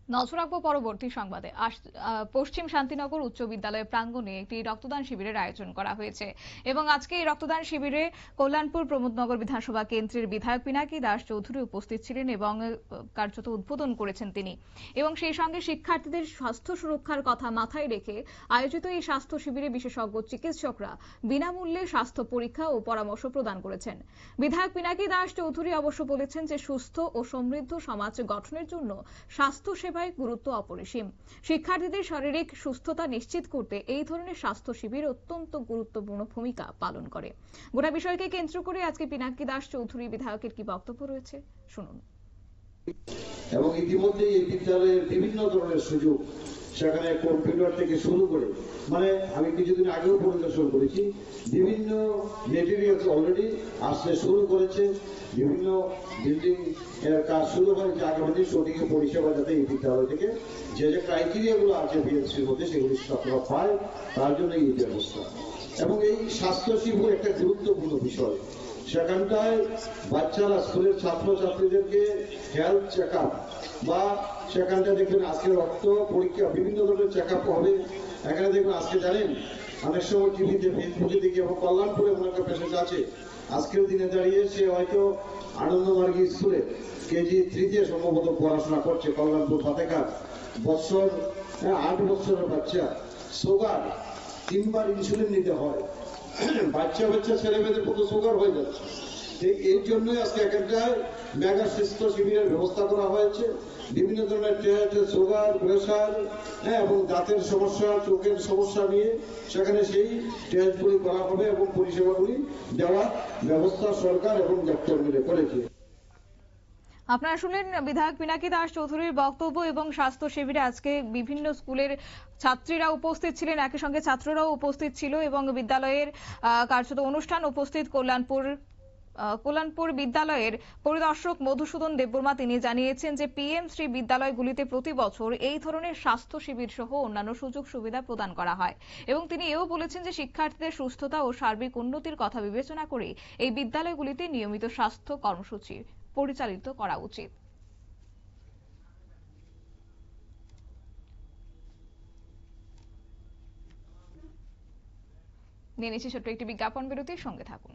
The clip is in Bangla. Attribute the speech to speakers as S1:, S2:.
S1: নজর রাখবো পরবর্তী সংবাদে। পশ্চিম শান্তিনগর উচ্চ বিদ্যালয় প্রাঙ্গণে একটি রক্তদান শিবিরের আয়োজন করা হয়েছে এবং আজকে এই রক্তদান শিবিরে কল্যাণপুর প্রমোদনগর বিধানসভা কেন্দ্রের বিধায়ক পিনাকি দাস চৌধুরী উপস্থিত ছিলেন এবং কার্যত উদ্বোধন করেছেন তিনি। এবং সেই সঙ্গে শিক্ষার্থীদের স্বাস্থ্য সুরক্ষার কথা মাথায় রেখে আয়োজিত এই স্বাস্থ্য শিবিরে বিশেষজ্ঞ চিকিৎসকরা বিনামূল্যে স্বাস্থ্য পরীক্ষা ও পরামর্শ প্রদান করেছেন। বিধায়ক পিনাকি দাস চৌধুরী অবশ্য বলেছেন যে সুস্থ ও সমৃদ্ধ সমাজ গঠনের জন্য স্বাস্থ্য গুরুত্ব অপরিসীম। শিক্ষার্থীদের শারীরিক সুস্থতা নিশ্চিত করতে এই ধরনের স্বাস্থ্য শিবির অত্যন্ত গুরুত্বপূর্ণ ভূমিকা পালন করে। গোটা বিষয়কে কেন্দ্র করে আজকে পিনাকি দাস চৌধুরী বিধায়কের কি বক্তব্য রয়েছে শুনুন।
S2: এবং ইতিমধ্যে এই বিদ্যালয়ের বিভিন্ন ধরনের সুযোগ, সেখানে কম্পিউটার থেকে শুরু করে আমি কিছুদিন আগেও পরিদর্শন করেছি, বিভিন্ন মেটেরিয়ালস অলরেডি আসতে শুরু করেছে, বিভিন্ন বিল্ডিং এর কাজ শুরু হয়েছে। আগামী দিন সঠিক পরিষেবা যাতে এই বিদ্যালয় থেকে যে যে ক্রাইটেরিয়া গুলো আছে বিএনসির মধ্যে সেগুলি ছাত্ররা পায়, তার জন্য এই ব্যবস্থা। এবং এই স্বাস্থ্য শিবির একটা গুরুত্বপূর্ণ বিষয়। সেখানটায় বাচ্চারা, স্কুলের ছাত্রছাত্রীদেরকে হেলথ চেক আপ বা সেখানটা দেখবেন আজকে রক্ত পরীক্ষা, বিভিন্ন ধরনের চেক আপ হবে। এখানে দেখবেন আজকে জানেন অনেক সময় টিভিতে ফেসবুকে দেখি এবং কল্যাণপুরে এমন একটা পেশেন্ট আছে, আজকের দিনে দাঁড়িয়ে সে হয়তো আনন্দমার্গী স্কুলে কেজি 3-তে সম্ভবত পড়াশোনা করছে, কল্যাণপুর ফাতেকার বছর 8 বছরের বাচ্চা, সুগার, 3বার ইনসুলিন নিতে হয়। বাচ্চা ছেলে মেয়েদের মতো সুগার হয়ে যাচ্ছে। এই জন্যই আজকে এখানটায় মেগা স্বাস্থ্য শিবিরের ব্যবস্থা করা হয়েছে। বিভিন্ন ধরনের টেস্ট, সুগার, প্রেশার এবং দাঁতের সমস্যা, চোখের সমস্যা নিয়ে সেখানে সেই টেস্টগুলি করা হবে এবং পরিষেবাগুলি দেওয়ার ব্যবস্থা সরকার এবং দপ্তর মিলে করেছে।
S1: আপনারা শুনলেন বিধায়ক পিনাকি দাস চৌধুরীর বক্তব্য। এবং স্বাস্থ্য শিবিরে আজকে বিভিন্ন স্কুলের ছাত্রীরা উপস্থিত ছিলেন, একই সঙ্গে ছাত্ররাও উপস্থিত ছিল এবং বিদ্যালয়ের কার্যত অনুষ্ঠান উপস্থিত কল্যাণপুর বিদ্যালয়ের পরিদর্শক মধুসূদন দেববর্মা। তিনি জানিয়েছেন যে পিএম শ্রী বিদ্যালয়গুলিতে প্রতি বছর এই ধরনের স্বাস্থ্য শিবির সহ অন্যান্য সুযোগ সুবিধা প্রদান করা হয় এবং তিনি এও বলেছেন যে শিক্ষার্থীদের সুস্থতা ও সার্বিক উন্নতির কথা বিবেচনা করে এই বিদ্যালয়গুলিতে নিয়মিত স্বাস্থ্য কর্মসূচি পরিচালিত করা উচিত। নিয়ে নিচ্ছি ছোট্ট একটি বিজ্ঞাপন বিরতির সঙ্গে থাকুন।